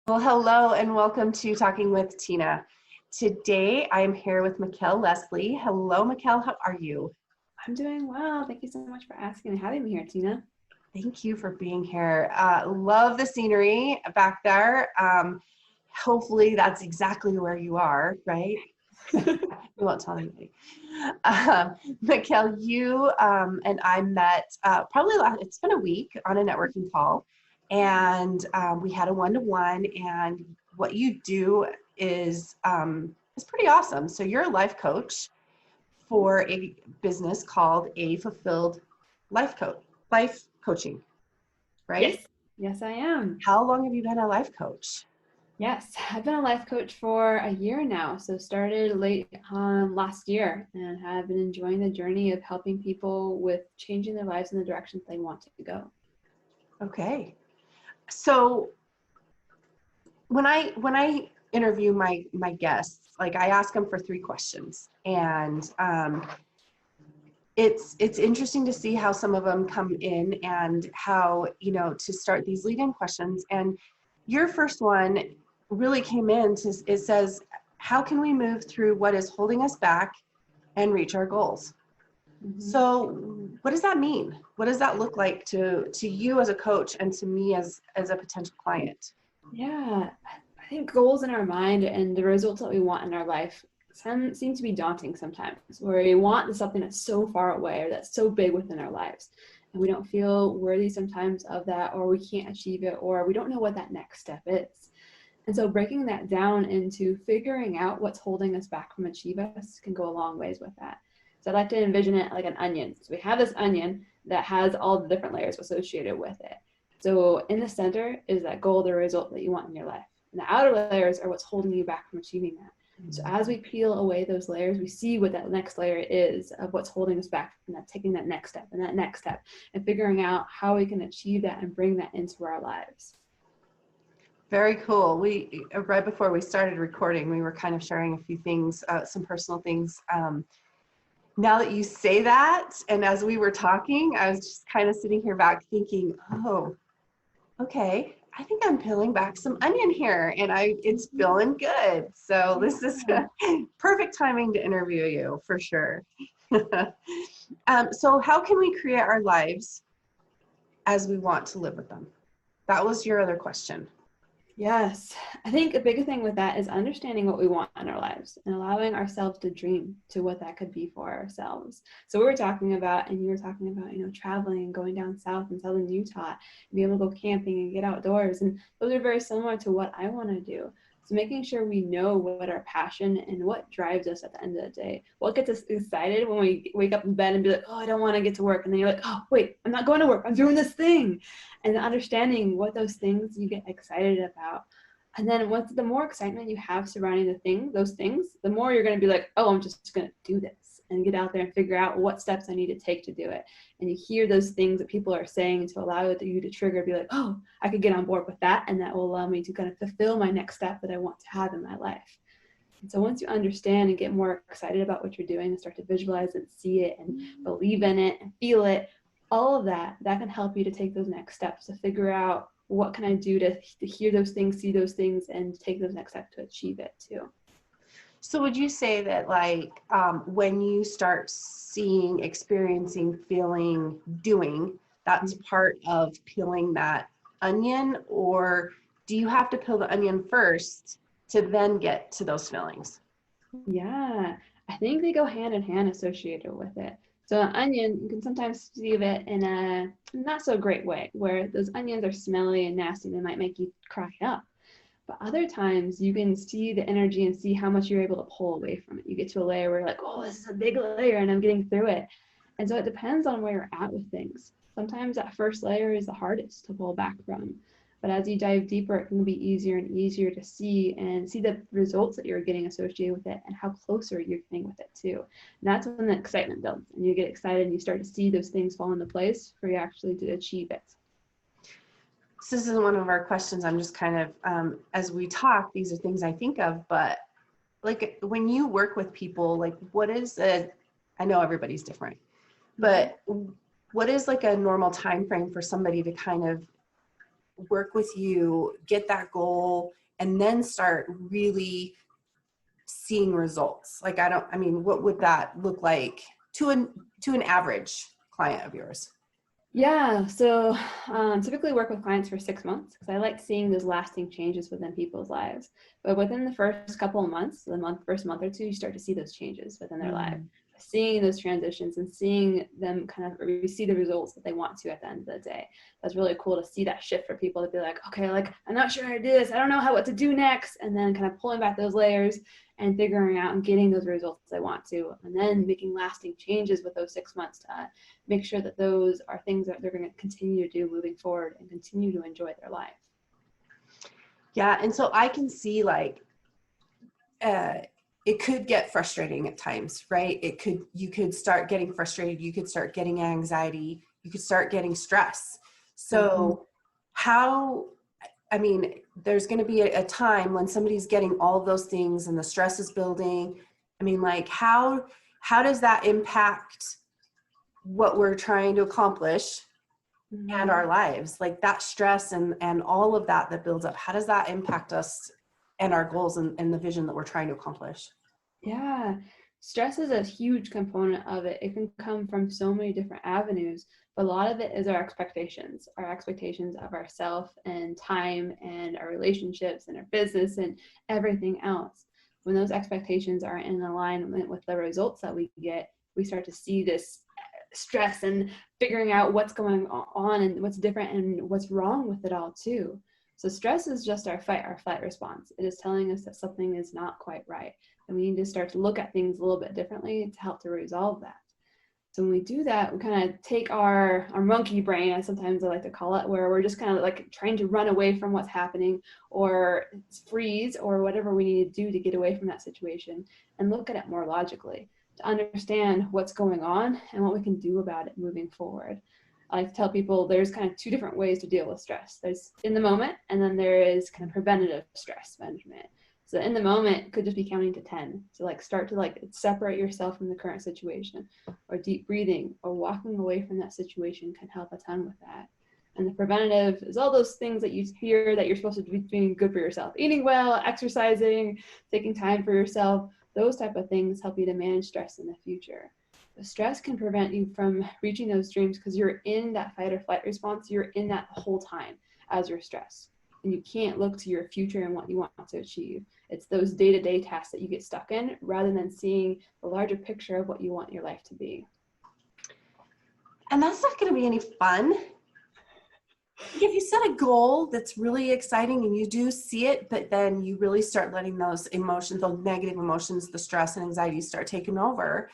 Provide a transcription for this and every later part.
Well, hello and welcome to Talking with Tina. Today I am here with Mikkel Leslie. Hello, Mikkel. How are you? I'm doing well. Thank you so much for asking and having me here, Tina. Thank you for being here. Love the scenery back there. Hopefully that's exactly where you are, right? We won't tell anybody. Mikkel, you and I met it's been a week on a networking call, and we had a one-to-one, and what you do is pretty awesome. So you're a life coach for a business called A Fulfilled Life Coaching, right? Yes. Yes, I am. How long have you been a life coach? Yes, I've been a life coach for a year now. So started late last year and have been enjoying the journey of helping people with changing their lives in the directions they want to go. Okay. So when I interview my guests, like I ask them for 3 questions, and it's interesting to see how some of them come in and how to start these lead-in questions. And your first one really came in to it says, how can we move through what is holding us back and reach our goals? Mm-hmm. So what does that mean? What does that look like to you as a coach and to me as a potential client? Yeah, I think goals in our mind and the results that we want in our life seem to be daunting sometimes, where we want something that's so far away or that's so big within our lives. And we don't feel worthy sometimes of that, or we can't achieve it, or we don't know what that next step is. And so breaking that down into figuring out what's holding us back from achieving us can go a long ways with that. So I like to envision it like an onion. So we have this onion that has all the different layers associated with it. So in the center is that goal, the result that you want in your life. And the outer layers are what's holding you back from achieving that. So as we peel away those layers, we see what that next layer is of what's holding us back from that, taking that next step and that next step and figuring out how we can achieve that and bring that into our lives. Very cool. We right before we started recording, we were kind of sharing a few things, some personal things. Now that you say that, and as we were talking, I was just kind of sitting here back thinking, oh, okay, I think I'm peeling back some onion here, and it's feeling good. So this is perfect timing to interview you for sure. So how can we create our lives as we want to live with them? That was your other question. Yes, I think a big thing with that is understanding what we want in our lives and allowing ourselves to dream to what that could be for ourselves. So we were talking about, and you were talking about, traveling and going down south in southern Utah and being able to go camping and get outdoors. And those are very similar to what I want to do. So making sure we know what our passion and what drives us at the end of the day. What gets us excited when we wake up in bed and be like, oh, I don't want to get to work. And then you're like, oh, wait, I'm not going to work. I'm doing this thing. And understanding what those things you get excited about. And then the more excitement you have surrounding those things, the more you're going to be like, oh, I'm just going to do this and get out there and figure out what steps I need to take to do it. And you hear those things that people are saying to allow you to trigger, be like, oh, I could get on board with that. And that will allow me to kind of fulfill my next step that I want to have in my life. And so once you understand and get more excited about what you're doing and start to visualize and see it and believe in it and feel it, all of that can help you to take those next steps to figure out what can I do to hear those things, see those things, and take those next steps to achieve it too. So would you say that when you start seeing, experiencing, feeling, doing, that's part of peeling that onion, or do you have to peel the onion first to then get to those feelings? Yeah, I think they go hand in hand associated with it. So an onion, you can sometimes see it in a not so great way, where those onions are smelly and nasty. They might make you cry up. But other times you can see the energy and see how much you're able to pull away from it. You get to a layer where you're like, oh, this is a big layer and I'm getting through it. And so it depends on where you're at with things. Sometimes that first layer is the hardest to pull back from. But as you dive deeper, it can be easier and easier to see the results that you're getting associated with it and how closer you're getting with it too. And that's when the excitement builds and you get excited and you start to see those things fall into place for you actually to achieve it. So this is one of our questions. I'm just kind of, as we talk, these are things I think of, but like when you work with people, like I know everybody's different, but what is like a normal time frame for somebody to kind of work with you, get that goal, and then start really seeing results? Like, I mean, what would that look like to an average client of yours? Yeah, so typically work with clients for 6 months because I like seeing those lasting changes within people's lives. But within the first couple of months, first month or two, you start to see those changes within their life, seeing those transitions and seeing them kind of receive the results that they want to at the end of the day. That's really cool to see that shift for people to be like, okay, like, I'm not sure how to do this. I don't know what to do next. And then kind of pulling back those layers and figuring out and getting those results they want to, and then making lasting changes with those 6 months to make sure that those are things that they're going to continue to do moving forward and continue to enjoy their life. Yeah, and so I can see like it could get frustrating at times, right? You could start getting frustrated, you could start getting anxiety, you could start getting stress. So how, I mean, there's going to be a time when somebody's getting all of those things and the stress is building. I mean, like, how does that impact what we're trying to accomplish and our lives? Like that stress and all of that builds up, how does that impact us and our goals and the vision that we're trying to accomplish? Yeah, stress is a huge component of it. It can come from so many different avenues, but a lot of it is our expectations of ourselves and time and our relationships and our business and everything else. When those expectations are in alignment with the results that we get, we start to see this stress and figuring out what's going on and what's different and what's wrong with it all too. So stress is just our fight or flight response. It is telling us that something is not quite right. And we need to start to look at things a little bit differently to help to resolve that. So when we do that, we kind of take our monkey brain, as sometimes I like to call it, where we're just kind of like trying to run away from what's happening or freeze or whatever we need to do to get away from that situation, and look at it more logically to understand what's going on and what we can do about it moving forward. I like to tell people there's kind of two different ways to deal with stress. There's in the moment, and then there is kind of preventative stress management. So in the moment could just be counting to 10. So like start to like separate yourself from the current situation, or deep breathing or walking away from that situation can help a ton with that. And the preventative is all those things that you hear that you're supposed to be doing good for yourself. Eating well, exercising, taking time for yourself. Those type of things help you to manage stress in the future. The stress can prevent you from reaching those dreams because you're in that fight or flight response. You're in that the whole time as you're stressed. And you can't look to your future and what you want to achieve. It's those day-to-day tasks that you get stuck in rather than seeing the larger picture of what you want your life to be. And that's not going to be any fun. If you set a goal that's really exciting and you do see it, but then you really start letting those emotions, those negative emotions, the stress and anxiety start taking over,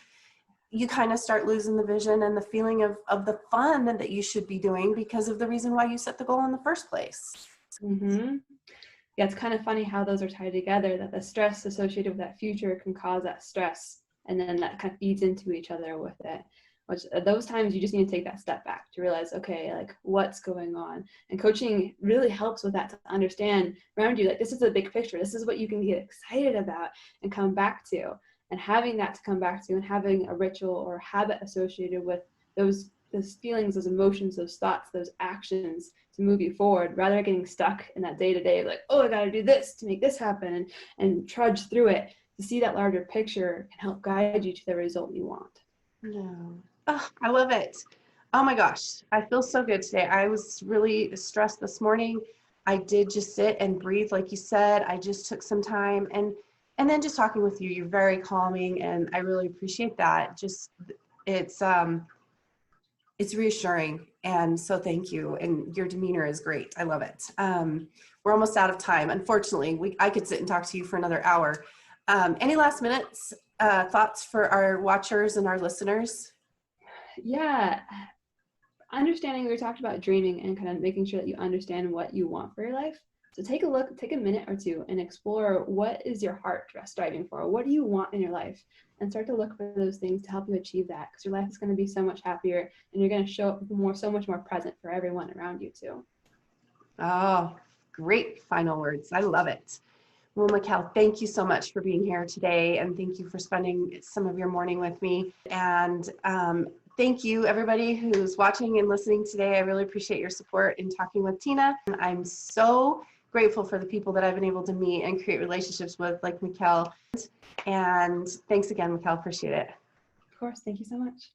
you kind of start losing the vision and the feeling of the fun that you should be doing because of the reason why you set the goal in the first place. Yeah, it's kind of funny how those are tied together, that the stress associated with that future can cause that stress, and then that kind of feeds into each other with it. Which at those times you just need to take that step back to realize, okay, like what's going on? And coaching really helps with that, to understand around you, like this is a big picture. This is what you can get excited about and come back to. And having that to come back to, and having a ritual or habit associated with those feelings, those emotions, those thoughts, those actions to move you forward, rather than getting stuck in that day-to-day of like, oh, I got to do this to make this happen and trudge through it. To see that larger picture can help guide you to the result you want. No. Oh, I love it. Oh my gosh, I feel so good today. I was really stressed this morning. I did just sit and breathe, like you said. I just took some time, and then just talking with you, you're very calming, and I really appreciate that. Just it's reassuring, and so thank you. And your demeanor is great. I love it. We're almost out of time. Unfortunately, I could sit and talk to you for another hour. Any last minutes thoughts for our watchers and our listeners? Yeah, understanding, we talked about dreaming and kind of making sure that you understand what you want for your life. So take a minute or two and explore, what is your heart striving for? What do you want in your life? And start to look for those things to help you achieve that, because your life is going to be so much happier, and you're going to show up so much more present for everyone around you too. Oh, great final words. I love it. Well, Mikkel, thank you so much for being here today, and thank you for spending some of your morning with me. And Thank you, everybody who's watching and listening today. I really appreciate your support in talking with Tina. And I'm so grateful for the people that I've been able to meet and create relationships with, like Mikkel. And thanks again, Mikkel. Appreciate it. Of course. Thank you so much.